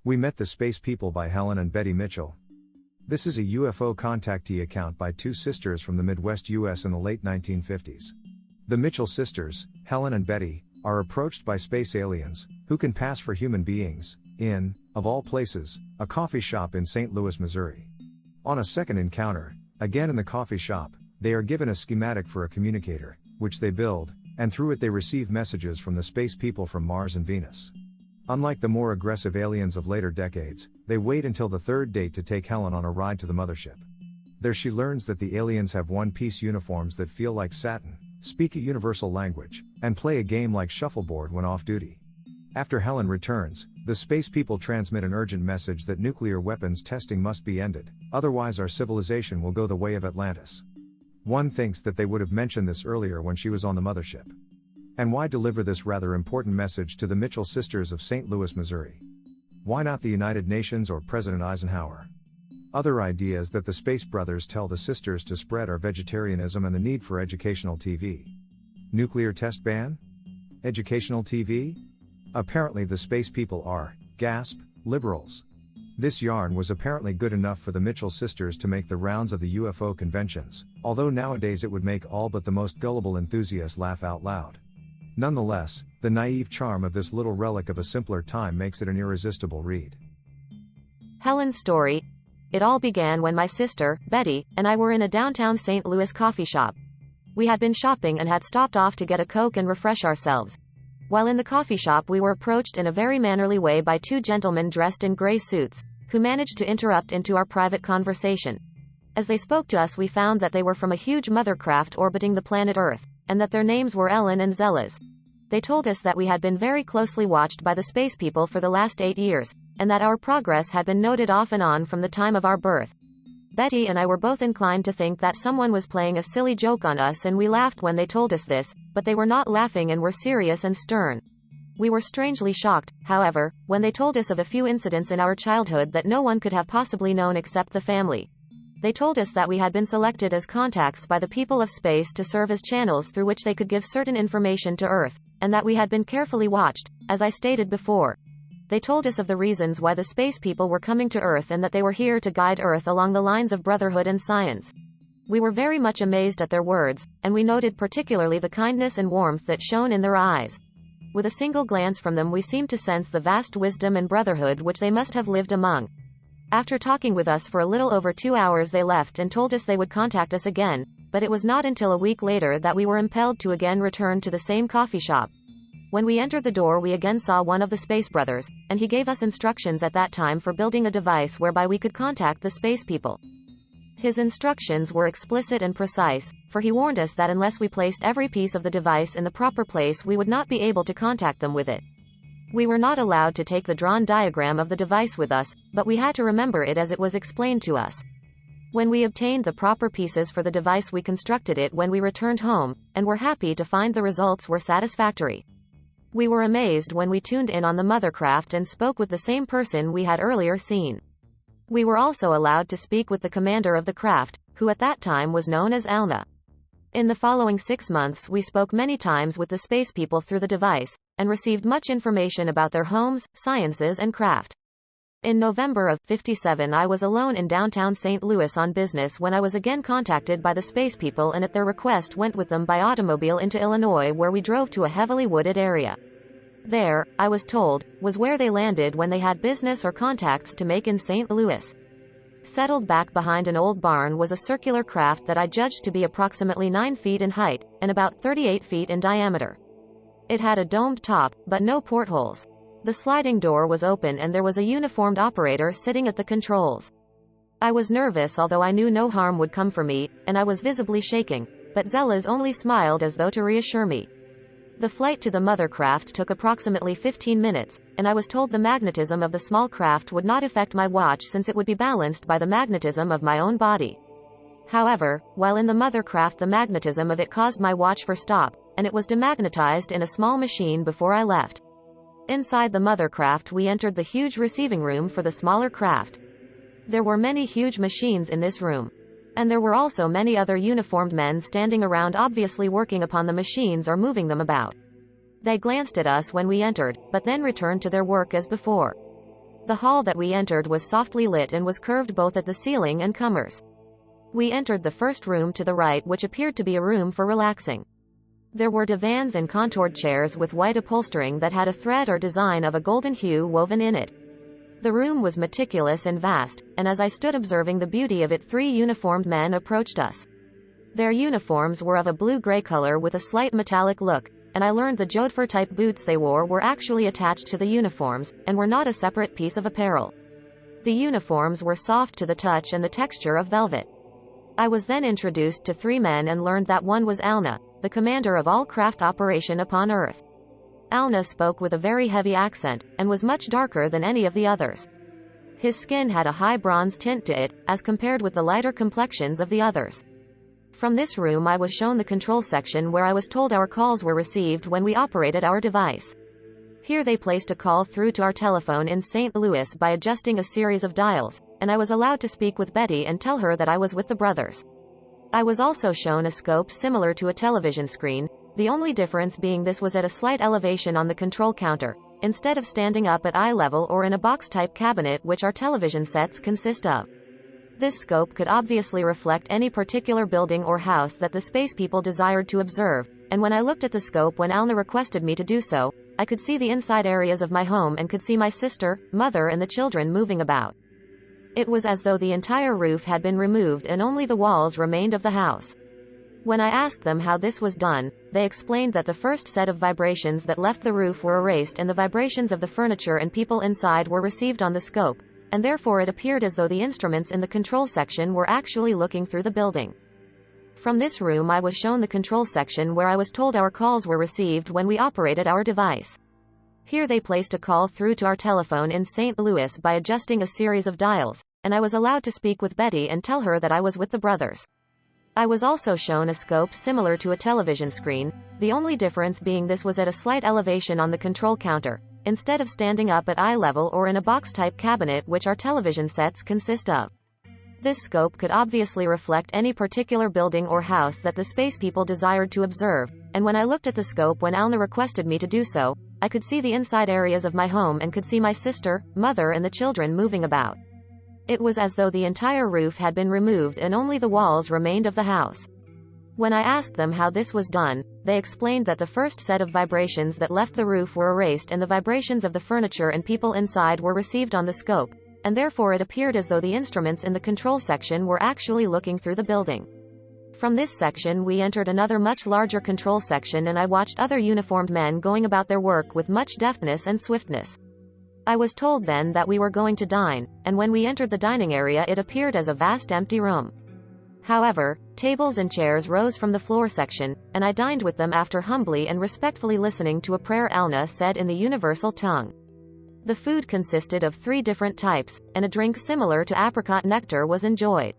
We Met the Space People by Helen and Betty Mitchell. This is a UFO contactee account by two sisters from the Midwest US in the late 1950s. The Mitchell sisters, Helen and Betty, are approached by space aliens, who can pass for human beings, in, of all places, a coffee shop in St. Louis, Missouri. On a second encounter, again in the coffee shop, they are given a schematic for a communicator, which they build, and through it they receive messages from the space people from Mars and Venus. Unlike the more aggressive aliens of later decades, they wait until the third date to take Helen on a ride to the mothership. There she learns that the aliens have one-piece uniforms that feel like satin, speak a universal language, and play a game like shuffleboard when off-duty. After Helen returns, the space people transmit an urgent message that nuclear weapons testing must be ended, otherwise our civilization will go the way of Atlantis. One thinks that they would have mentioned this earlier when she was on the mothership. And why deliver this rather important message to the Mitchell sisters of St. Louis, Missouri? Why not the United Nations or President Eisenhower? Other ideas that the Space Brothers tell the sisters to spread are vegetarianism and the need for educational TV. Nuclear test ban? Educational TV? Apparently the space people are, gasp, liberals. This yarn was apparently good enough for the Mitchell sisters to make the rounds of the UFO conventions, although nowadays it would make all but the most gullible enthusiasts laugh out loud. Nonetheless, the naive charm of this little relic of a simpler time makes it an irresistible read. Helen's story. It all began when my sister, Betty, and I were in a downtown St. Louis coffee shop. We had been shopping and had stopped off to get a Coke and refresh ourselves. While in the coffee shop we were approached in a very mannerly way by two gentlemen dressed in gray suits, who managed to interrupt into our private conversation. As they spoke to us we found that they were from a huge mothercraft orbiting the planet Earth, and that their names were Ellen and Zelas. They told us that we had been very closely watched by the space people for the last 8 years, and that our progress had been noted off and on from the time of our birth. Betty and I were both inclined to think that someone was playing a silly joke on us, and we laughed when they told us this, but they were not laughing and were serious and stern. We were strangely shocked, however, when they told us of a few incidents in our childhood that no one could have possibly known except the family. They told us that we had been selected as contacts by the people of space to serve as channels through which they could give certain information to Earth, and that we had been carefully watched, as I stated before. They told us of the reasons why the space people were coming to Earth and that they were here to guide Earth along the lines of brotherhood and science. We were very much amazed at their words, and we noted particularly the kindness and warmth that shone in their eyes. With a single glance from them we seemed to sense the vast wisdom and brotherhood which they must have lived among. After talking with us for a little over 2 hours they left and told us they would contact us again, but it was not until a week later that we were impelled to again return to the same coffee shop. When we entered the door we again saw one of the Space Brothers, and he gave us instructions at that time for building a device whereby we could contact the space people. His instructions were explicit and precise, for he warned us that unless we placed every piece of the device in the proper place we would not be able to contact them with it. We were not allowed to take the drawn diagram of the device with us, but we had to remember it as it was explained to us. When we obtained the proper pieces for the device we constructed it when we returned home, and were happy to find the results were satisfactory. We were amazed when we tuned in on the mothercraft and spoke with the same person we had earlier seen. We were also allowed to speak with the commander of the craft, who at that time was known as Alna. In the following 6 months we spoke many times with the space people through the device, and received much information about their homes, sciences and craft. In November of '57 I was alone in downtown St. Louis on business when I was again contacted by the space people and at their request went with them by automobile into Illinois where we drove to a heavily wooded area. There, I was told, was where they landed when they had business or contacts to make in St. Louis. Settled back behind an old barn was a circular craft that I judged to be approximately 9 feet in height, and about 38 feet in diameter. It had a domed top, but no portholes. The sliding door was open and there was a uniformed operator sitting at the controls. I was nervous although I knew no harm would come for me, and I was visibly shaking, but Zelas only smiled as though to reassure me. The flight to the mother craft took approximately 15 minutes, and I was told the magnetism of the small craft would not affect my watch since it would be balanced by the magnetism of my own body. However, while in the mother craft the magnetism of it caused my watch for stop, and it was demagnetized in a small machine before I left. Inside the mother craft we entered the huge receiving room for the smaller craft. There were many huge machines in this room. And there were also many other uniformed men standing around obviously working upon the machines or moving them about. They glanced at us when we entered, but then returned to their work as before. The hall that we entered was softly lit and was curved both at the ceiling and comers. We entered the first room to the right, which appeared to be a room for relaxing. There were divans and contoured chairs with white upholstering that had a thread or design of a golden hue woven in it. The room was meticulous and vast, and as I stood observing the beauty of it, 3 uniformed men approached us. Their uniforms were of a blue-gray color with a slight metallic look, and I learned the Jodhpur-type boots they wore were actually attached to the uniforms, and were not a separate piece of apparel. The uniforms were soft to the touch and the texture of velvet. I was then introduced to 3 men and learned that one was Alna, the commander of all craft operation upon Earth. Alna spoke with a very heavy accent, and was much darker than any of the others. His skin had a high bronze tint to it, as compared with the lighter complexions of the others. From this room I was shown the control section, where I was told our calls were received when we operated our device. Here they placed a call through to our telephone in St. Louis by adjusting a series of dials, and I was allowed to speak with Betty and tell her that I was with the brothers. I was also shown a scope similar to a television screen, the only difference being this was at a slight elevation on the control counter, instead of standing up at eye level or in a box-type cabinet which our television sets consist of. This scope could obviously reflect any particular building or house that the space people desired to observe, and when I looked at the scope when Alna requested me to do so, I could see the inside areas of my home and could see my sister, mother and the children moving about. It was as though the entire roof had been removed and only the walls remained of the house. When I asked them how this was done, they explained that the first set of vibrations that left the roof were erased and the vibrations of the furniture and people inside were received on the scope, and therefore it appeared as though the instruments in the control section were actually looking through the building. From this room I was shown the control section, where I was told our calls were received when we operated our device. Here they placed a call through to our telephone in St. Louis by adjusting a series of dials, and I was allowed to speak with Betty and tell her that I was with the brothers. I was also shown a scope similar to a television screen, the only difference being this was at a slight elevation on the control counter, instead of standing up at eye level or in a box-type cabinet which our television sets consist of. This scope could obviously reflect any particular building or house that the space people desired to observe, and when I looked at the scope when Alna requested me to do so, I could see the inside areas of my home and could see my sister, mother and the children moving about. It was as though the entire roof had been removed and only the walls remained of the house. When I asked them how this was done, they explained that the first set of vibrations that left the roof were erased and the vibrations of the furniture and people inside were received on the scope, and therefore it appeared as though the instruments in the control section were actually looking through the building. From this section we entered another much larger control section, and I watched other uniformed men going about their work with much deftness and swiftness. I was told then that we were going to dine, and when we entered the dining area it appeared as a vast empty room. However, tables and chairs rose from the floor section, and I dined with them after humbly and respectfully listening to a prayer Alna said in the universal tongue. The food consisted of 3 different types, and a drink similar to apricot nectar was enjoyed.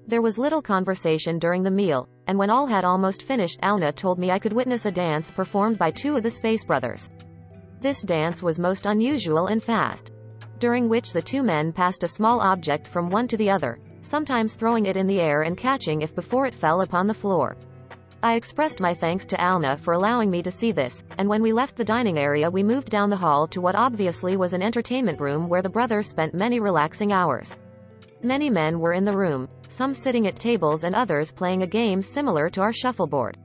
There was little conversation during the meal, and when all had almost finished Alna told me I could witness a dance performed by 2 of the Space Brothers. This dance was most unusual and fast, during which the 2 men passed a small object from one to the other, sometimes throwing it in the air and catching it before it fell upon the floor. I expressed my thanks to Alna for allowing me to see this, and when we left the dining area we moved down the hall to what obviously was an entertainment room where the brothers spent many relaxing hours. Many men were in the room, some sitting at tables and others playing a game similar to our shuffleboard.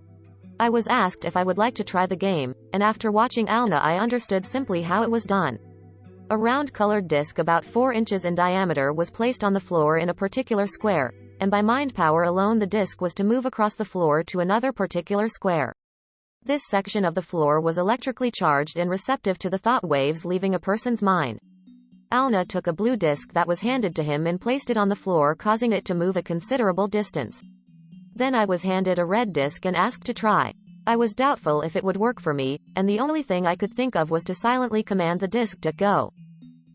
I was asked if I would like to try the game, and after watching Alna I understood simply how it was done. A round colored disc about 4 inches in diameter was placed on the floor in a particular square, and by mind power alone the disc was to move across the floor to another particular square. This section of the floor was electrically charged and receptive to the thought waves leaving a person's mind. Alna took a blue disc that was handed to him and placed it on the floor, causing it to move a considerable distance. Then I was handed a red disc and asked to try. I was doubtful if it would work for me, and the only thing I could think of was to silently command the disc to go.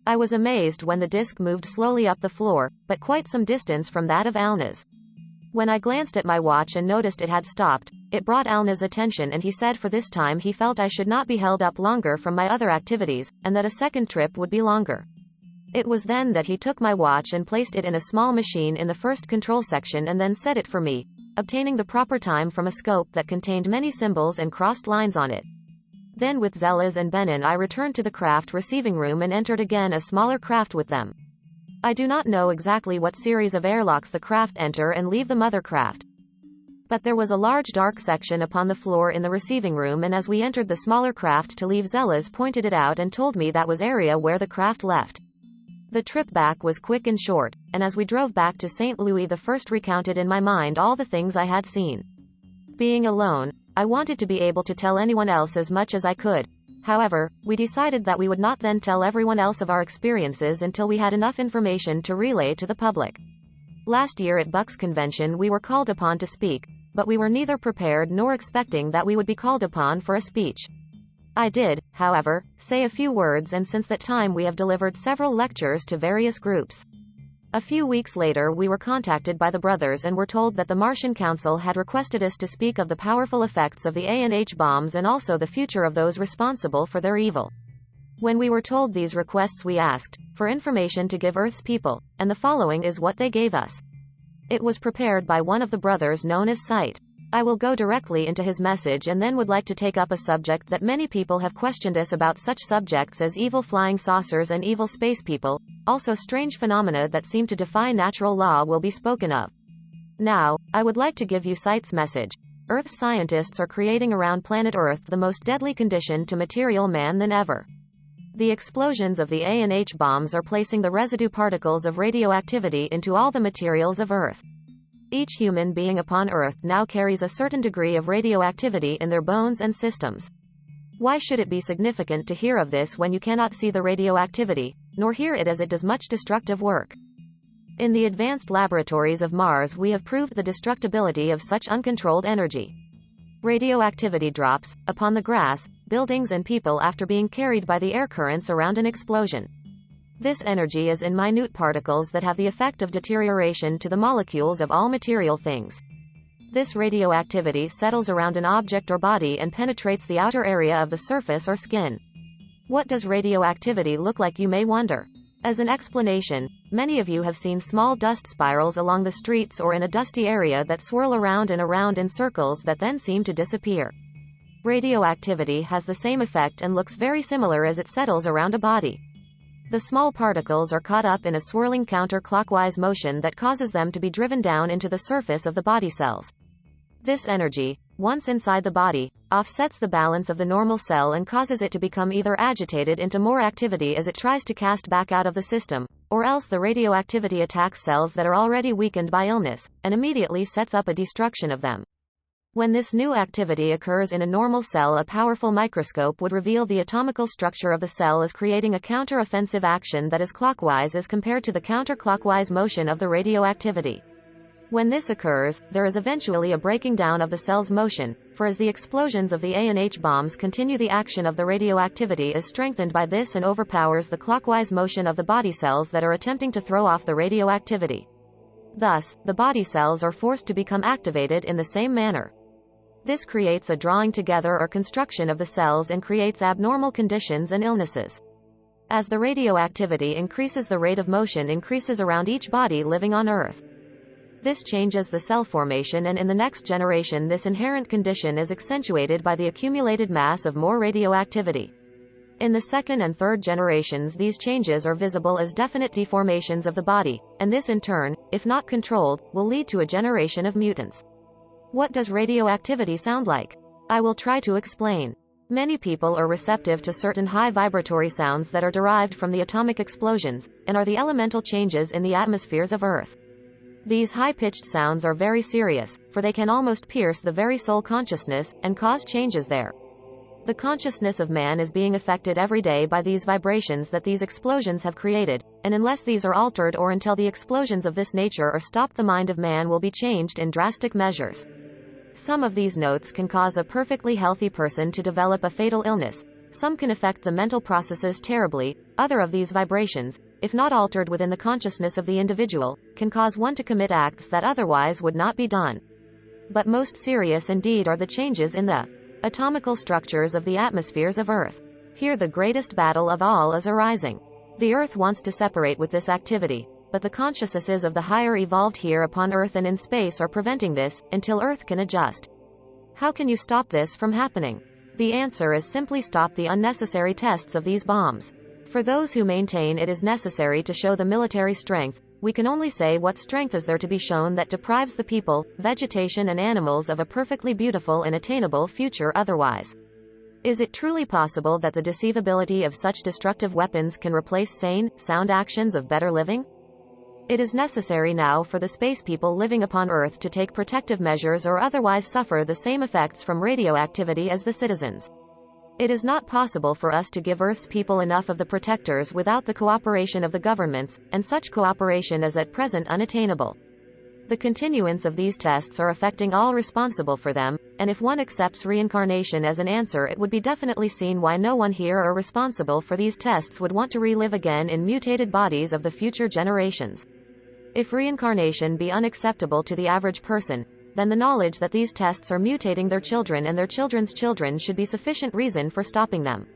I was amazed when the disc moved slowly up the floor, but quite some distance from that of Alna's. When I glanced at my watch and noticed it had stopped, it brought Alna's attention, and he said for this time he felt I should not be held up longer from my other activities, and that a second trip would be longer. It was then that he took my watch and placed it in a small machine in the first control section and then set it for me, obtaining the proper time from a scope that contained many symbols and crossed lines on it. Then with Zellas and Benin I returned to the craft receiving room and entered again a smaller craft with them. I do not know exactly what series of airlocks the craft enter and leave the mother craft. But there was a large dark section upon the floor in the receiving room, and as we entered the smaller craft to leave, Zellas pointed it out and told me that was area where the craft left. The trip back was quick and short, and as we drove back to St. Louis the first recounted in my mind all the things I had seen. Being alone, I wanted to be able to tell anyone else as much as I could. However, we decided that we would not then tell everyone else of our experiences until we had enough information to relay to the public. Last year at Buck's convention we were called upon to speak, but we were neither prepared nor expecting that we would be called upon for a speech. I did, however, say a few words, and since that time we have delivered several lectures to various groups. A few weeks later we were contacted by the brothers and were told that the Martian Council had requested us to speak of the powerful effects of the ANH bombs and also the future of those responsible for their evil. When we were told these requests we asked for information to give Earth's people, and the following is what they gave us. It was prepared by one of the brothers known as Sight. I will go directly into his message and then would like to take up a subject that many people have questioned us about, such subjects as evil flying saucers and evil space people, also strange phenomena that seem to defy natural law will be spoken of. Now, I would like to give you Sight's message. Earth's scientists are creating around planet Earth the most deadly condition to material man than ever. The explosions of the ANH bombs are placing the residue particles of radioactivity into all the materials of Earth. Each human being upon Earth now carries a certain degree of radioactivity in their bones and systems. Why should it be significant to hear of this when you cannot see the radioactivity, nor hear it as it does much destructive work? In the advanced laboratories of Mars we have proved the destructibility of such uncontrolled energy. Radioactivity drops upon the grass, buildings and people after being carried by the air currents around an explosion. This energy is in minute particles that have the effect of deterioration to the molecules of all material things. This radioactivity settles around an object or body and penetrates the outer area of the surface or skin. What does radioactivity look like, you may wonder? As an explanation, many of you have seen small dust spirals along the streets or in a dusty area that swirl around and around in circles that then seem to disappear. Radioactivity has the same effect and looks very similar as it settles around a body. The small particles are caught up in a swirling counterclockwise motion that causes them to be driven down into the surface of the body cells. This energy, once inside the body, offsets the balance of the normal cell and causes it to become either agitated into more activity as it tries to cast back out of the system, or else the radioactivity attacks cells that are already weakened by illness, and immediately sets up a destruction of them. When this new activity occurs in a normal cell, a powerful microscope would reveal the atomical structure of the cell as creating a counter-offensive action that is clockwise as compared to the counterclockwise motion of the radioactivity. When this occurs, there is eventually a breaking down of the cell's motion, for as the explosions of the ANH bombs continue, the action of the radioactivity is strengthened by this and overpowers the clockwise motion of the body cells that are attempting to throw off the radioactivity. Thus, the body cells are forced to become activated in the same manner. This creates a drawing together or construction of the cells and creates abnormal conditions and illnesses. As the radioactivity increases, the rate of motion increases around each body living on Earth. This changes the cell formation, and in the next generation this inherent condition is accentuated by the accumulated mass of more radioactivity. In the second and third generations these changes are visible as definite deformations of the body, and this in turn, if not controlled, will lead to a generation of mutants. What does radioactivity sound like? I will try to explain. Many people are receptive to certain high vibratory sounds that are derived from the atomic explosions, and are the elemental changes in the atmospheres of Earth. These high-pitched sounds are very serious, for they can almost pierce the very soul consciousness, and cause changes there. The consciousness of man is being affected every day by these vibrations that these explosions have created, and unless these are altered or until the explosions of this nature are stopped, the mind of man will be changed in drastic measures. Some of these notes can cause a perfectly healthy person to develop a fatal illness. Some can affect the mental processes terribly. Other of these vibrations, if not altered within the consciousness of the individual, can cause one to commit acts that otherwise would not be done. But most serious indeed are the changes in the atomical structures of the atmospheres of Earth. Here the greatest battle of all is arising. The Earth wants to separate with this activity, but the consciousnesses of the higher evolved here upon Earth and in space are preventing this, until Earth can adjust. How can you stop this from happening? The answer is simply stop the unnecessary tests of these bombs. For those who maintain it is necessary to show the military strength, we can only say what strength is there to be shown that deprives the people, vegetation and animals of a perfectly beautiful and attainable future otherwise? Is it truly possible that the deceivability of such destructive weapons can replace sane, sound actions of better living? It is necessary now for the space people living upon Earth to take protective measures or otherwise suffer the same effects from radioactivity as the citizens. It is not possible for us to give Earth's people enough of the protectors without the cooperation of the governments, and such cooperation is at present unattainable. The continuance of these tests are affecting all responsible for them, and if one accepts reincarnation as an answer, it would be definitely seen why no one here or responsible for these tests would want to relive again in mutated bodies of the future generations. If reincarnation be unacceptable to the average person, then the knowledge that these tests are mutating their children and their children's children should be sufficient reason for stopping them.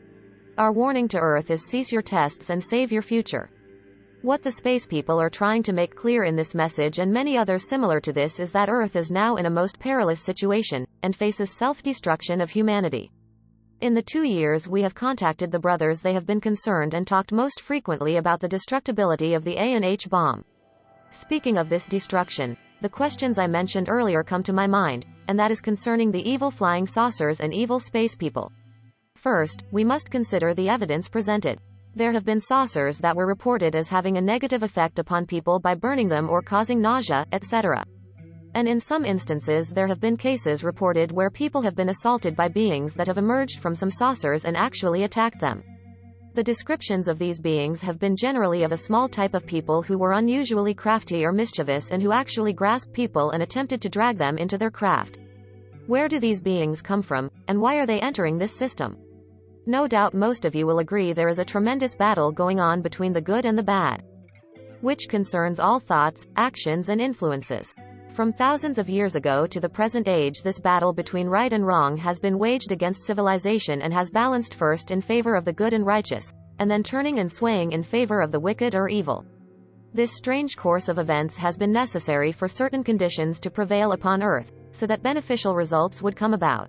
Our warning to Earth is cease your tests and save your future. What the space people are trying to make clear in this message and many others similar to this is that Earth is now in a most perilous situation, and faces self-destruction of humanity. In the 2 years we have contacted the brothers, they have been concerned and talked most frequently about the destructibility of the ANH bomb. Speaking of this destruction, the questions I mentioned earlier come to my mind, and that is concerning the evil flying saucers and evil space people. First, we must consider the evidence presented. There have been saucers that were reported as having a negative effect upon people by burning them or causing nausea, etc. And in some instances there have been cases reported where people have been assaulted by beings that have emerged from some saucers and actually attacked them. The descriptions of these beings have been generally of a small type of people who were unusually crafty or mischievous and who actually grasped people and attempted to drag them into their craft. Where do these beings come from, and why are they entering this system? No doubt most of you will agree there is a tremendous battle going on between the good and the bad, which concerns all thoughts, actions and influences. From thousands of years ago to the present age, this battle between right and wrong has been waged against civilization and has balanced first in favor of the good and righteous, and then turning and swaying in favor of the wicked or evil. This strange course of events has been necessary for certain conditions to prevail upon Earth, so that beneficial results would come about.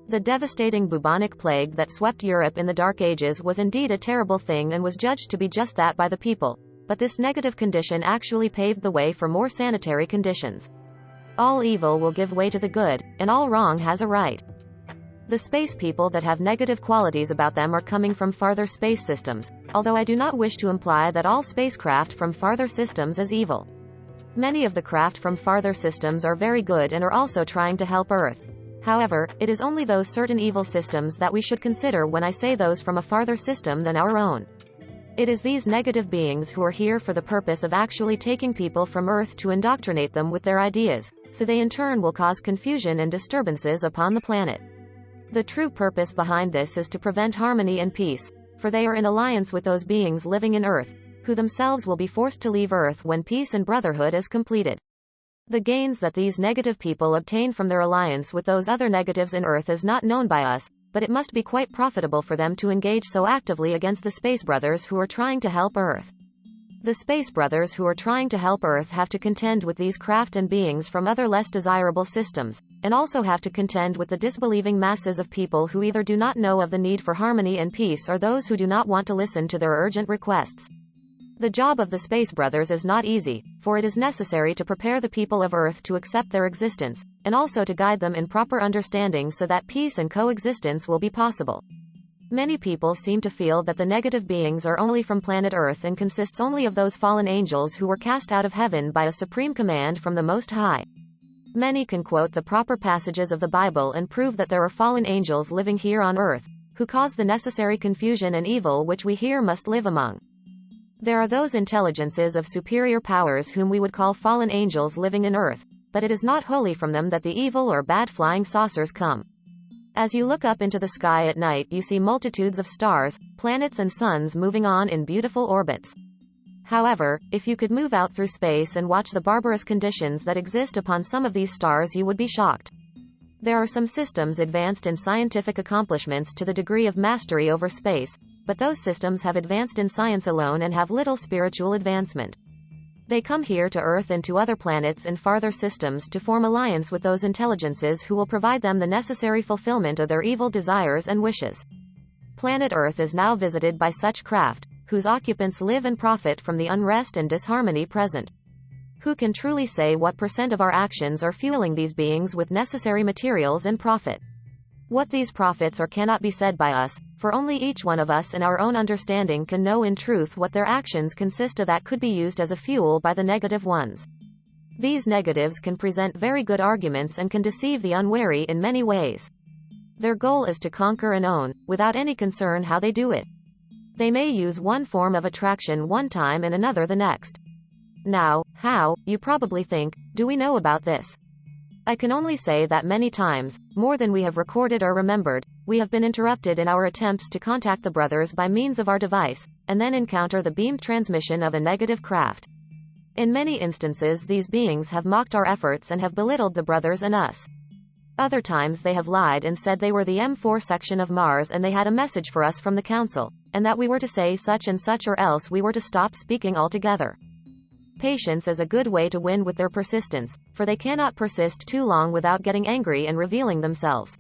The devastating bubonic plague that swept Europe in the Dark Ages was indeed a terrible thing and was judged to be just that by the people. But this negative condition actually paved the way for more sanitary conditions. All evil will give way to the good, and all wrong has a right. The space people that have negative qualities about them are coming from farther space systems, although I do not wish to imply that all spacecraft from farther systems is evil. Many of the craft from farther systems are very good and are also trying to help Earth. However, it is only those certain evil systems that we should consider when I say those from a farther system than our own. It is these negative beings who are here for the purpose of actually taking people from Earth to indoctrinate them with their ideas, so they in turn will cause confusion and disturbances upon the planet. The true purpose behind this is to prevent harmony and peace, for they are in alliance with those beings living in Earth, who themselves will be forced to leave Earth when peace and brotherhood is completed. The gains that these negative people obtain from their alliance with those other negatives in Earth is not known by us, but it must be quite profitable for them to engage so actively against the Space Brothers who are trying to help Earth. The Space Brothers who are trying to help Earth have to contend with these craft and beings from other less desirable systems, and also have to contend with the disbelieving masses of people who either do not know of the need for harmony and peace or those who do not want to listen to their urgent requests. The job of the Space Brothers is not easy, for it is necessary to prepare the people of Earth to accept their existence, and also to guide them in proper understanding so that peace and coexistence will be possible. Many people seem to feel that the negative beings are only from planet Earth and consists only of those fallen angels who were cast out of heaven by a supreme command from the Most High. Many can quote the proper passages of the Bible and prove that there are fallen angels living here on Earth, who cause the necessary confusion and evil which we here must live among. There are those intelligences of superior powers whom we would call fallen angels living in Earth, but it is not wholly from them that the evil or bad flying saucers come. As you look up into the sky at night, you see multitudes of stars, planets and suns moving on in beautiful orbits. However, if you could move out through space and watch the barbarous conditions that exist upon some of these stars, you would be shocked. There are some systems advanced in scientific accomplishments to the degree of mastery over space, but those systems have advanced in science alone and have little spiritual advancement. They come here to Earth and to other planets and farther systems to form alliance with those intelligences who will provide them the necessary fulfillment of their evil desires and wishes. Planet Earth is now visited by such craft, whose occupants live and profit from the unrest and disharmony present. Who can truly say what % of our actions are fueling these beings with necessary materials and profit? What these profits are cannot be said by us, for only each one of us in our own understanding can know in truth what their actions consist of that could be used as a fuel by the negative ones. These negatives can present very good arguments and can deceive the unwary in many ways. Their goal is to conquer and own, without any concern how they do it. They may use one form of attraction one time and another the next. Now, how, you probably think, do we know about this? I can only say that many times, more than we have recorded or remembered, we have been interrupted in our attempts to contact the brothers by means of our device, and then encounter the beamed transmission of a negative craft. In many instances these beings have mocked our efforts and have belittled the brothers and us. Other times they have lied and said they were the M4 section of Mars and they had a message for us from the council, and that we were to say such and such or else we were to stop speaking altogether. Patience is a good way to win with their persistence, for they cannot persist too long without getting angry and revealing themselves.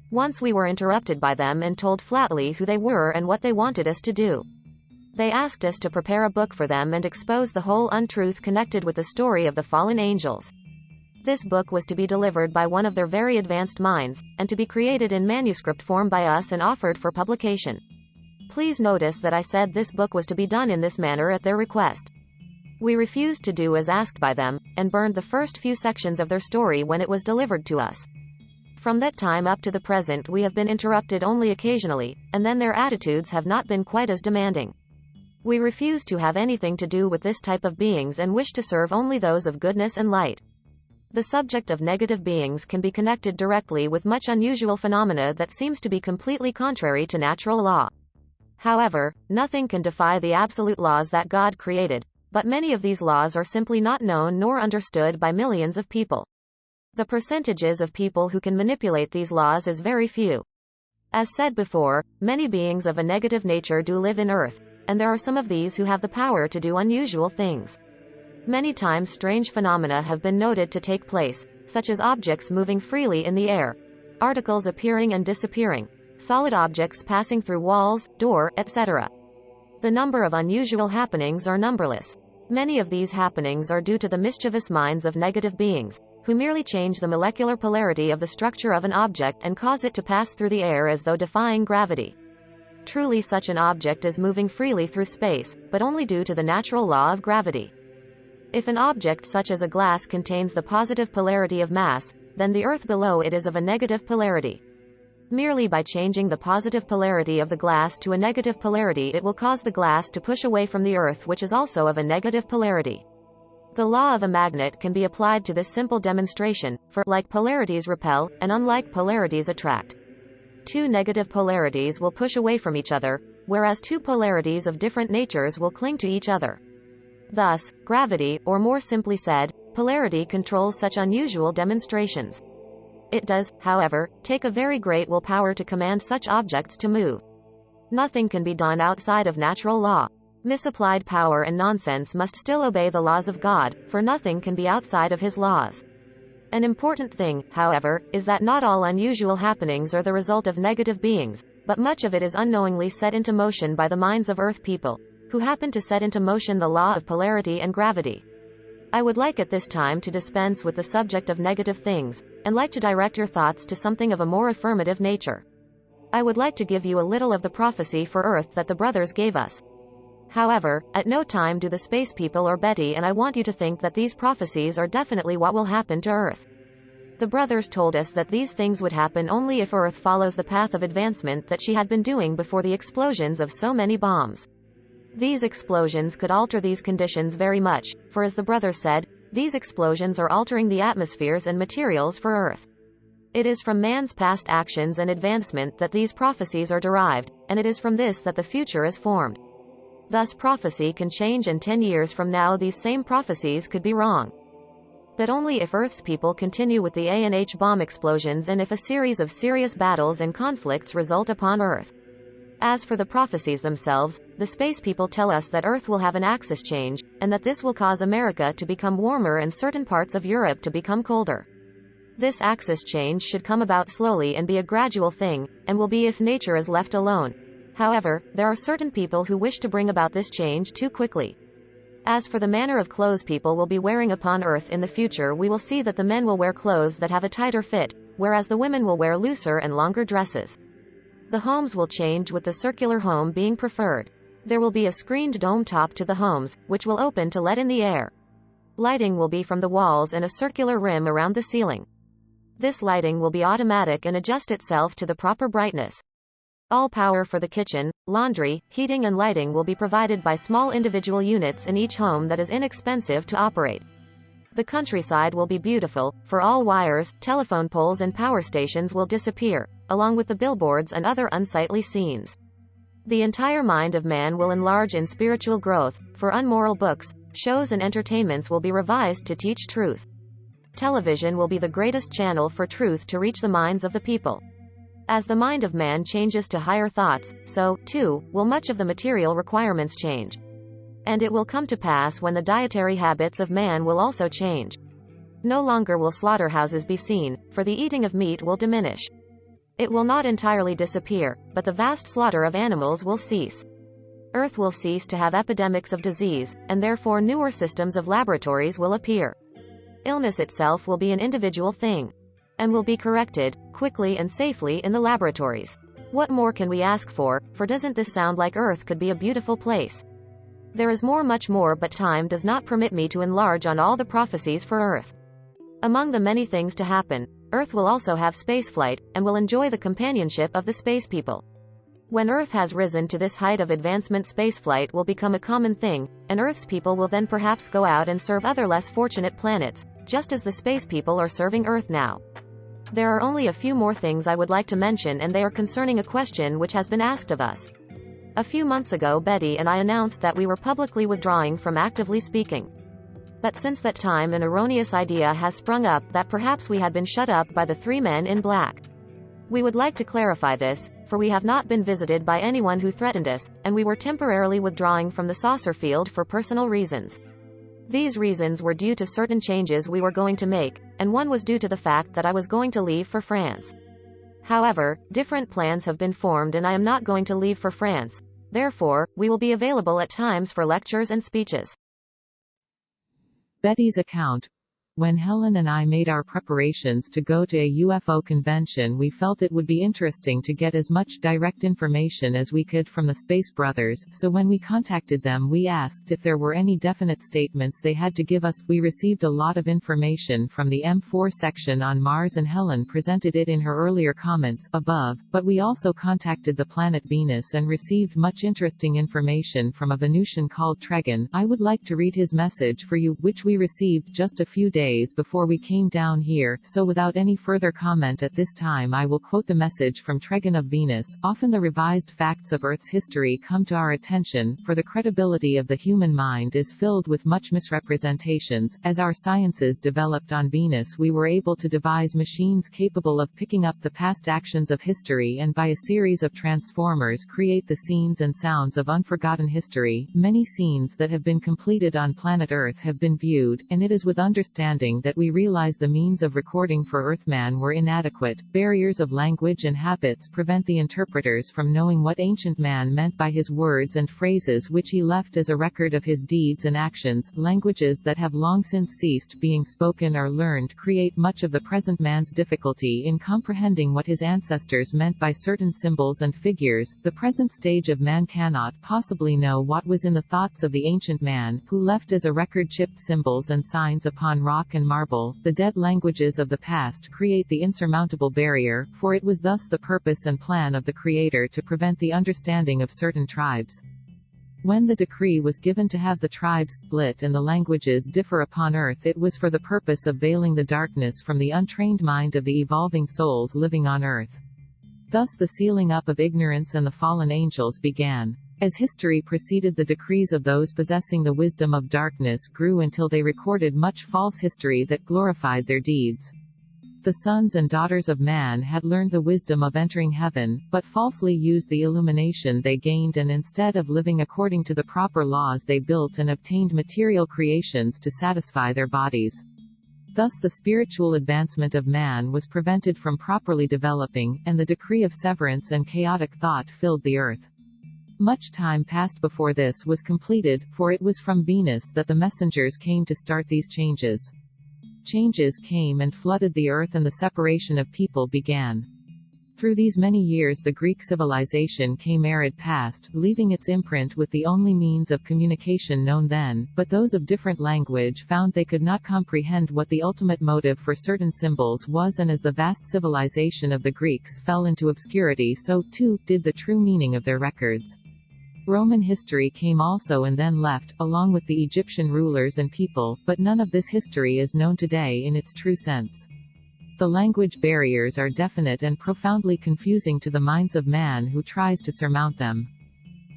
Once we were interrupted by them and told flatly who they were and what they wanted us to do. They asked us to prepare a book for them and expose the whole untruth connected with the story of the fallen angels. This book was to be delivered by one of their very advanced minds, and to be created in manuscript form by us and offered for publication. Please notice that I said this book was to be done in this manner at their request. We refused to do as asked by them, and burned the first few sections of their story when it was delivered to us. From that time up to the present we have been interrupted only occasionally, and then their attitudes have not been quite as demanding. We refuse to have anything to do with this type of beings and wish to serve only those of goodness and light. The subject of negative beings can be connected directly with much unusual phenomena that seems to be completely contrary to natural law. However, nothing can defy the absolute laws that God created. But many of these laws are simply not known nor understood by millions of people. The percentages of people who can manipulate these laws is very few. As said before, many beings of a negative nature do live in Earth, and there are some of these who have the power to do unusual things. Many times strange phenomena have been noted to take place, such as objects moving freely in the air, articles appearing and disappearing, solid objects passing through walls, door, etc. The number of unusual happenings are numberless. Many of these happenings are due to the mischievous minds of negative beings, who merely change the molecular polarity of the structure of an object and cause it to pass through the air as though defying gravity. Truly such an object is moving freely through space, but only due to the natural law of gravity. If an object such as a glass contains the positive polarity of mass, then the earth below it is of a negative polarity. Merely by changing the positive polarity of the glass to a negative polarity it will cause the glass to push away from the earth, which is also of a negative polarity. The law of a magnet can be applied to this simple demonstration, for like polarities repel, and unlike polarities attract. Two negative polarities will push away from each other, whereas two polarities of different natures will cling to each other. Thus, gravity, or more simply said, polarity controls such unusual demonstrations. It does, however, take a very great willpower to command such objects to move. Nothing can be done outside of natural law. Misapplied power and nonsense must still obey the laws of God, for nothing can be outside of His laws. An important thing, however, is that not all unusual happenings are the result of negative beings, but much of it is unknowingly set into motion by the minds of Earth people, who happen to set into motion the law of polarity and gravity. I would like at this time to dispense with the subject of negative things, and like to direct your thoughts to something of a more affirmative nature. I would like to give you a little of the prophecy for Earth that the brothers gave us. However, at no time do the space people or Betty and I want you to think that these prophecies are definitely what will happen to Earth. The brothers told us that these things would happen only if Earth follows the path of advancement that she had been doing before the explosions of so many bombs. These explosions could alter these conditions very much, for as the brothers said, these explosions are altering the atmospheres and materials for Earth. It is from man's past actions and advancement that these prophecies are derived, and it is from this that the future is formed. Thus prophecy can change, and 10 years from now these same prophecies could be wrong. But only if Earth's people continue with the ANH bomb explosions and if a series of serious battles and conflicts result upon Earth. As for the prophecies themselves, the space people tell us that Earth will have an axis change, and that this will cause America to become warmer and certain parts of Europe to become colder. This axis change should come about slowly and be a gradual thing, and will be if nature is left alone. However, there are certain people who wish to bring about this change too quickly. As for the manner of clothes people will be wearing upon Earth in the future, we will see that the men will wear clothes that have a tighter fit, whereas the women will wear looser and longer dresses. The homes will change, with the circular home being preferred. There will be a screened dome top to the homes, which will open to let in the air. Lighting will be from the walls and a circular rim around the ceiling. This lighting will be automatic and adjust itself to the proper brightness. All power for the kitchen, laundry, heating and lighting will be provided by small individual units in each home that is inexpensive to operate. The countryside will be beautiful, for all wires, telephone poles and power stations will disappear, along with the billboards and other unsightly scenes. The entire mind of man will enlarge in spiritual growth, for unmoral books, shows and entertainments will be revised to teach truth. Television will be the greatest channel for truth to reach the minds of the people. As the mind of man changes to higher thoughts, so, too, will much of the material requirements change. And it will come to pass when the dietary habits of man will also change. No longer will slaughterhouses be seen, for the eating of meat will diminish. It will not entirely disappear, but the vast slaughter of animals will cease. Earth will cease to have epidemics of disease, and therefore newer systems of laboratories will appear. Illness itself will be an individual thing, and will be corrected, quickly and safely in the laboratories. What more can we ask for doesn't this sound like Earth could be a beautiful place? There is much more, but time does not permit me to enlarge on all the prophecies for Earth. Among the many things to happen, Earth will also have spaceflight, and will enjoy the companionship of the space people. When Earth has risen to this height of advancement, spaceflight will become a common thing, and Earth's people will then perhaps go out and serve other less fortunate planets, just as the space people are serving Earth now. There are only a few more things I would like to mention, and they are concerning a question which has been asked of us. A few months ago, Betty and I announced that we were publicly withdrawing from Actively Speaking. But since that time, an erroneous idea has sprung up that perhaps we had been shut up by the three men in black. We would like to clarify this, for we have not been visited by anyone who threatened us, and we were temporarily withdrawing from the saucer field for personal reasons. These reasons were due to certain changes we were going to make, and one was due to the fact that I was going to leave for France. However, different plans have been formed and I am not going to leave for France. Therefore, we will be available at times for lectures and speeches. Betty's account. When Helen and I made our preparations to go to a UFO convention, we felt it would be interesting to get as much direct information as we could from the Space Brothers, so when we contacted them we asked if there were any definite statements they had to give us. We received a lot of information from the M4 section on Mars, and Helen presented it in her earlier comments above, but we also contacted the planet Venus and received much interesting information from a Venusian called Tregan. I would like to read his message for you, which we received just a few days before we came down here, so without any further comment at this time I will quote the message from Tregan of Venus. Often the revised facts of Earth's history come to our attention, for the credibility of the human mind is filled with much misrepresentations. As our sciences developed on Venus, we were able to devise machines capable of picking up the past actions of history and by a series of transformers create the scenes and sounds of unforgotten history. Many scenes that have been completed on planet Earth have been viewed, and it is with understanding that we realize the means of recording for Earthman were inadequate. Barriers of language and habits prevent the interpreters from knowing what ancient man meant by his words and phrases which he left as a record of his deeds and actions. Languages that have long since ceased being spoken or learned create much of the present man's difficulty in comprehending what his ancestors meant by certain symbols and figures. The present stage of man cannot possibly know what was in the thoughts of the ancient man, who left as a record chipped symbols and signs upon rock and marble. The dead languages of the past create the insurmountable barrier, for it was thus the purpose and plan of the Creator to prevent the understanding of certain tribes. When the decree was given to have the tribes split and the languages differ upon earth, it was for the purpose of veiling the darkness from the untrained mind of the evolving souls living on earth. Thus the sealing up of ignorance and the fallen angels began. As history proceeded, the decrees of those possessing the wisdom of darkness grew until they recorded much false history that glorified their deeds. The sons and daughters of man had learned the wisdom of entering heaven, but falsely used the illumination they gained, and instead of living according to the proper laws they built and obtained material creations to satisfy their bodies. Thus the spiritual advancement of man was prevented from properly developing, and the decree of severance and chaotic thought filled the earth. Much time passed before this was completed, for it was from Venus that the messengers came to start these changes. Changes came and flooded the earth, and the separation of people began. Through these many years the Greek civilization came arid past, leaving its imprint with the only means of communication known then, but those of different language found they could not comprehend what the ultimate motive for certain symbols was, and as the vast civilization of the Greeks fell into obscurity, so, too, did the true meaning of their records. Roman history came also and then left, along with the Egyptian rulers and people, but none of this history is known today in its true sense. The language barriers are definite and profoundly confusing to the minds of man who tries to surmount them.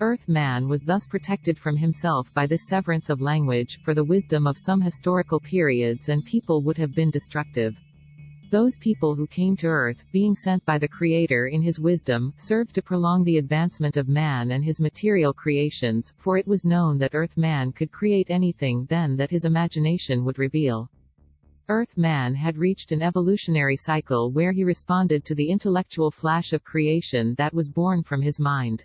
Earth-man was thus protected from himself by this severance of language, for the wisdom of some historical periods and people would have been destructive. Those people who came to Earth, being sent by the Creator in His wisdom, served to prolong the advancement of man and his material creations, for it was known that Earth-man could create anything then that his imagination would reveal. Earth-man had reached an evolutionary cycle where he responded to the intellectual flash of creation that was born from his mind.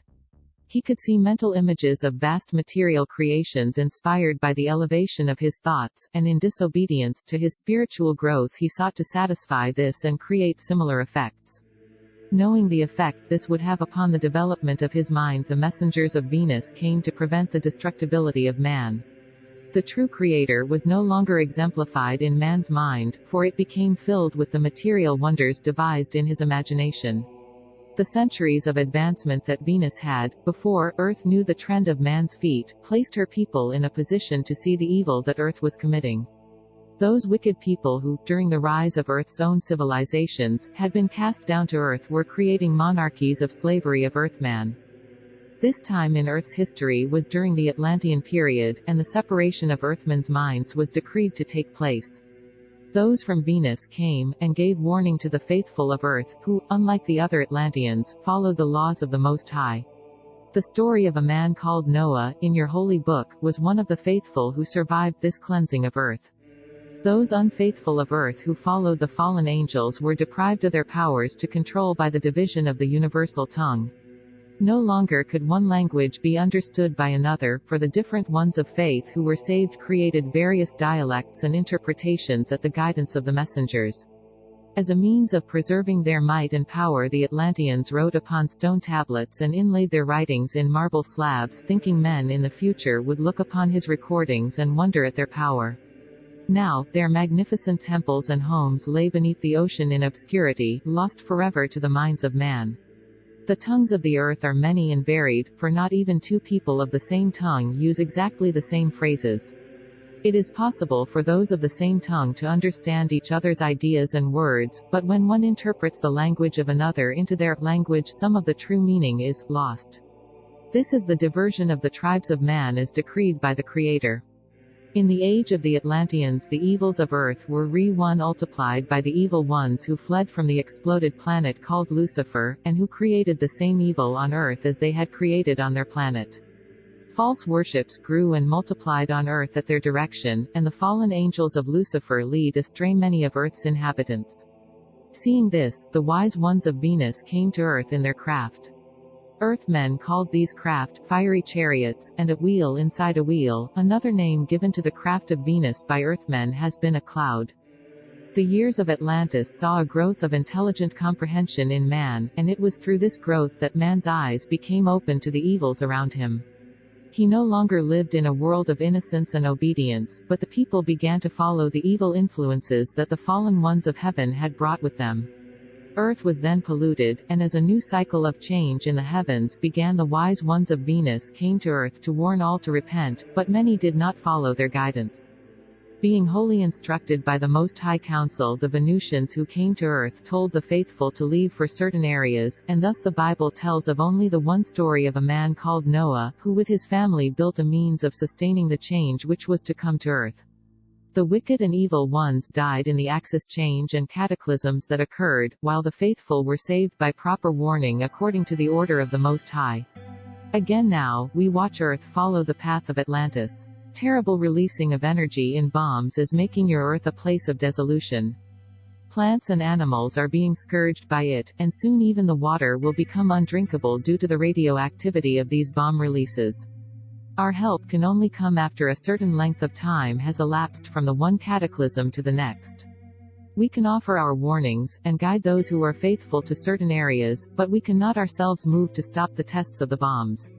He could see mental images of vast material creations inspired by the elevation of his thoughts, and in disobedience to his spiritual growth he sought to satisfy this and create similar effects. Knowing the effect this would have upon the development of his mind, the messengers of Venus came to prevent the destructibility of man. The true Creator was no longer exemplified in man's mind, for it became filled with the material wonders devised in his imagination. The centuries of advancement that Venus had, before Earth knew the trend of man's feet, placed her people in a position to see the evil that Earth was committing. Those wicked people who, during the rise of Earth's own civilizations, had been cast down to Earth were creating monarchies of slavery of Earthman. This time in Earth's history was during the Atlantean period, and the separation of Earthmen's minds was decreed to take place. Those from Venus came, and gave warning to the faithful of Earth, who, unlike the other Atlanteans, followed the laws of the Most High. The story of a man called Noah, in your holy book, was one of the faithful who survived this cleansing of Earth. Those unfaithful of Earth who followed the fallen angels were deprived of their powers to control by the division of the universal tongue. No longer could one language be understood by another, for the different ones of faith who were saved created various dialects and interpretations at the guidance of the messengers. As a means of preserving their might and power, the Atlanteans wrote upon stone tablets and inlaid their writings in marble slabs, thinking men in the future would look upon his recordings and wonder at their power. Now, their magnificent temples and homes lay beneath the ocean in obscurity, lost forever to the minds of man. The tongues of the earth are many and varied, for not even two people of the same tongue use exactly the same phrases. It is possible for those of the same tongue to understand each other's ideas and words, but when one interprets the language of another into their language, some of the true meaning is lost. This is the diversion of the tribes of man as decreed by the Creator. In the age of the Atlanteans, the evils of Earth were multiplied by the evil ones who fled from the exploded planet called Lucifer, and who created the same evil on Earth as they had created on their planet. False worships grew and multiplied on Earth at their direction, and the fallen angels of Lucifer lead astray many of Earth's inhabitants. Seeing this, the wise ones of Venus came to Earth in their craft. Earthmen called these craft fiery chariots, and a wheel inside a wheel. Another name given to the craft of Venus by Earthmen has been a cloud. The years of Atlantis saw a growth of intelligent comprehension in man, and it was through this growth that man's eyes became open to the evils around him. He no longer lived in a world of innocence and obedience, but the people began to follow the evil influences that the fallen ones of heaven had brought with them. Earth was then polluted, and as a new cycle of change in the heavens began, the wise ones of Venus came to Earth to warn all to repent, but many did not follow their guidance. Being wholly instructed by the Most High Council, the Venusians who came to Earth told the faithful to leave for certain areas, and thus the Bible tells of only the one story of a man called Noah, who with his family built a means of sustaining the change which was to come to Earth. The wicked and evil ones died in the axis change and cataclysms that occurred, while the faithful were saved by proper warning according to the order of the Most High. Again now, we watch Earth follow the path of Atlantis. Terrible releasing of energy in bombs is making your Earth a place of dissolution. Plants and animals are being scourged by it, and soon even the water will become undrinkable due to the radioactivity of these bomb releases. Our help can only come after a certain length of time has elapsed from the one cataclysm to the next. We can offer our warnings, and guide those who are faithful to certain areas, but we cannot ourselves move to stop the tests of the bombs.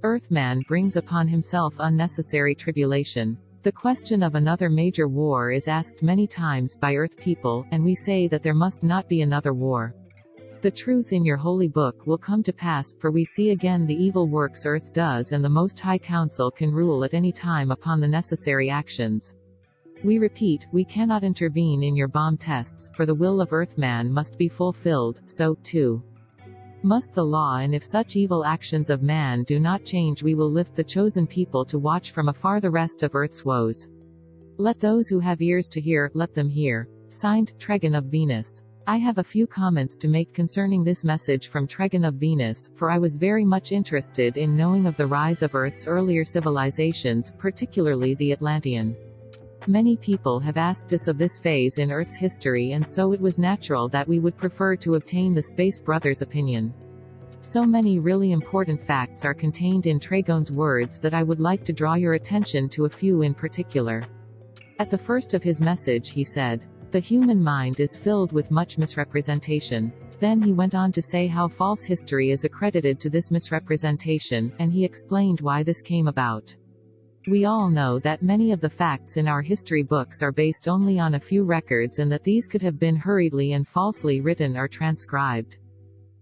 Earthman brings upon himself unnecessary tribulation. The question of another major war is asked many times by Earth people, and we say that there must not be another war. The truth in your holy book will come to pass, for we see again the evil works Earth does, and the Most High Council can rule at any time upon the necessary actions. We repeat, we cannot intervene in your bomb tests, for the will of Earthman must be fulfilled, so, too, must the law, and if such evil actions of man do not change, we will lift the chosen people to watch from afar the rest of Earth's woes. Let those who have ears to hear, let them hear. Signed, Tregan of Venus. I have a few comments to make concerning this message from Tregan of Venus, for I was very much interested in knowing of the rise of Earth's earlier civilizations, particularly the Atlantean. Many people have asked us of this phase in Earth's history, and so it was natural that we would prefer to obtain the Space Brothers' opinion. So many really important facts are contained in Tregon's words that I would like to draw your attention to a few in particular. At the first of his message he said, "The human mind is filled with much misrepresentation." Then he went on to say how false history is accredited to this misrepresentation, and he explained why this came about. We all know that many of the facts in our history books are based only on a few records, and that these could have been hurriedly and falsely written or transcribed.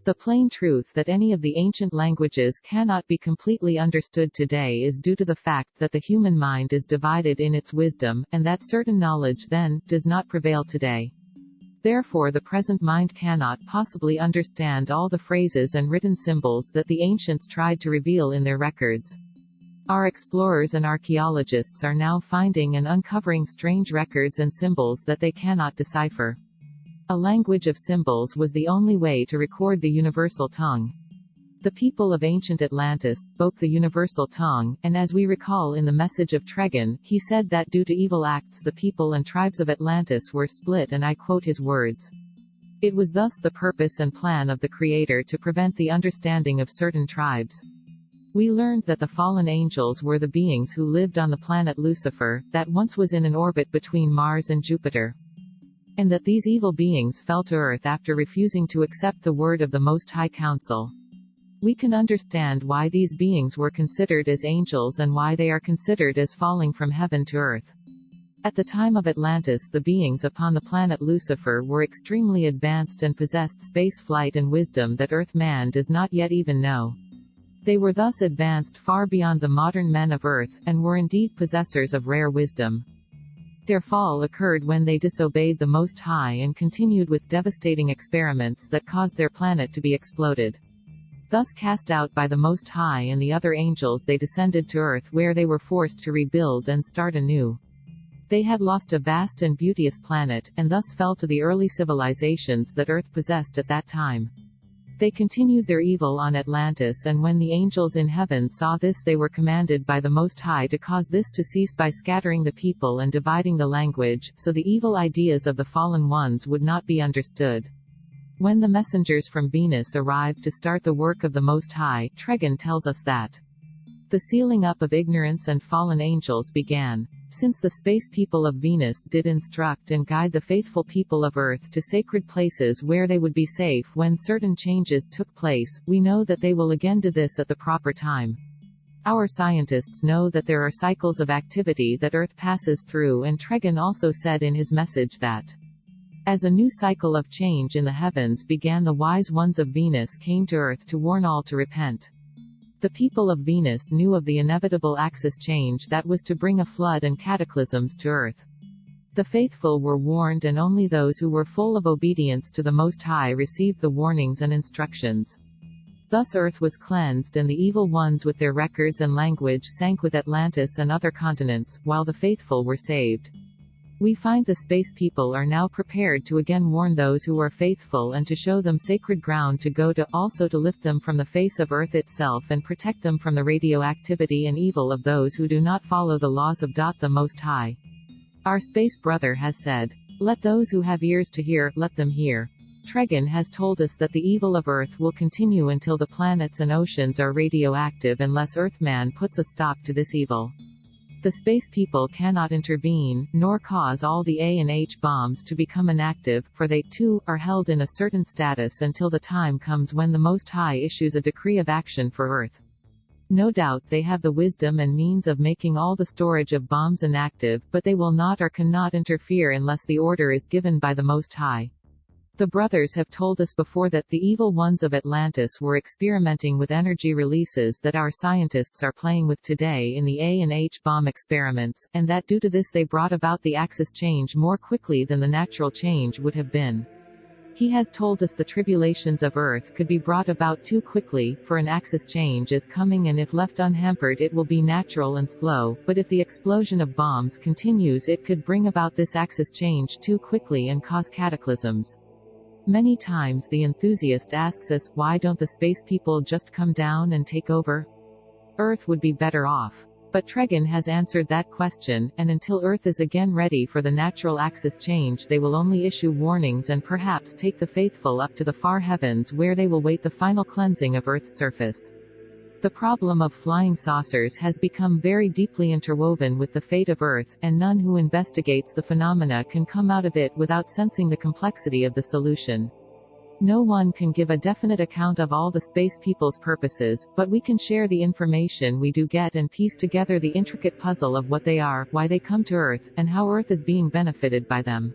The plain truth that any of the ancient languages cannot be completely understood today is due to the fact that the human mind is divided in its wisdom, and that certain knowledge then does not prevail today. Therefore the present mind cannot possibly understand all the phrases and written symbols that the ancients tried to reveal in their records. Our explorers and archaeologists are now finding and uncovering strange records and symbols that they cannot decipher. A language of symbols was the only way to record the universal tongue. The people of ancient Atlantis spoke the universal tongue, and as we recall in the message of Tregon, he said that due to evil acts the people and tribes of Atlantis were split, and I quote his words. It was thus the purpose and plan of the Creator to prevent the understanding of certain tribes. We learned that the fallen angels were the beings who lived on the planet Lucifer, that once was in an orbit between Mars and Jupiter. And that these evil beings fell to Earth after refusing to accept the word of the Most High Council. We can understand why these beings were considered as angels and why they are considered as falling from heaven to Earth. At the time of Atlantis, the beings upon the planet Lucifer were extremely advanced and possessed space flight and wisdom that Earth man does not yet even know. They were thus advanced far beyond the modern men of Earth, and were indeed possessors of rare wisdom. Their fall occurred when they disobeyed the Most High and continued with devastating experiments that caused their planet to be exploded. Thus cast out by the Most High and the other angels, they descended to Earth, where they were forced to rebuild and start anew. They had lost a vast and beauteous planet, and thus fell to the early civilizations that Earth possessed at that time. They continued their evil on Atlantis, and when the angels in heaven saw this, they were commanded by the Most High to cause this to cease by scattering the people and dividing the language, so the evil ideas of the fallen ones would not be understood. When the messengers from Venus arrived to start the work of the Most High, Tregon tells us that the sealing up of ignorance and fallen angels began. Since the space people of Venus did instruct and guide the faithful people of Earth to sacred places where they would be safe when certain changes took place, we know that they will again do this at the proper time. Our scientists know that there are cycles of activity that Earth passes through, and Tregon also said in his message that as a new cycle of change in the heavens began, the wise ones of Venus came to Earth to warn all to repent. The people of Venus knew of the inevitable axis change that was to bring a flood and cataclysms to Earth. The faithful were warned, and only those who were full of obedience to the Most High received the warnings and instructions. Thus Earth was cleansed, and the evil ones with their records and language sank with Atlantis and other continents, while the faithful were saved. We find the space people are now prepared to again warn those who are faithful and to show them sacred ground to go to, also to lift them from the face of Earth itself and protect them from the radioactivity and evil of those who do not follow the laws of the Most High. Our space brother has said, "Let those who have ears to hear, let them hear." Tregan has told us that the evil of Earth will continue until the planets and oceans are radioactive unless Earthman puts a stop to this evil. The space people cannot intervene, nor cause all the A and H bombs to become inactive, for they, too, are held in a certain status until the time comes when the Most High issues a decree of action for Earth. No doubt they have the wisdom and means of making all the storage of bombs inactive, but they will not or cannot interfere unless the order is given by the Most High. The brothers have told us before that the evil ones of Atlantis were experimenting with energy releases that our scientists are playing with today in the A and H bomb experiments, and that due to this they brought about the axis change more quickly than the natural change would have been. He has told us the tribulations of Earth could be brought about too quickly, for an axis change is coming and if left unhampered it will be natural and slow, but if the explosion of bombs continues it could bring about this axis change too quickly and cause cataclysms. Many times the enthusiast asks us, why don't the space people just come down and take over? Earth would be better off. But Tregan has answered that question, and until Earth is again ready for the natural axis change they will only issue warnings and perhaps take the faithful up to the far heavens where they will wait the final cleansing of Earth's surface. The problem of flying saucers has become very deeply interwoven with the fate of Earth, and none who investigates the phenomena can come out of it without sensing the complexity of the solution. No one can give a definite account of all the space people's purposes, but we can share the information we do get and piece together the intricate puzzle of what they are, why they come to Earth, and how Earth is being benefited by them.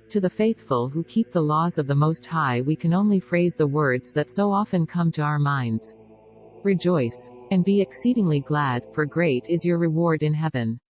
To the faithful who keep the laws of the Most High we can only phrase the words that so often come to our minds. Rejoice. And be exceedingly glad, for great is your reward in heaven.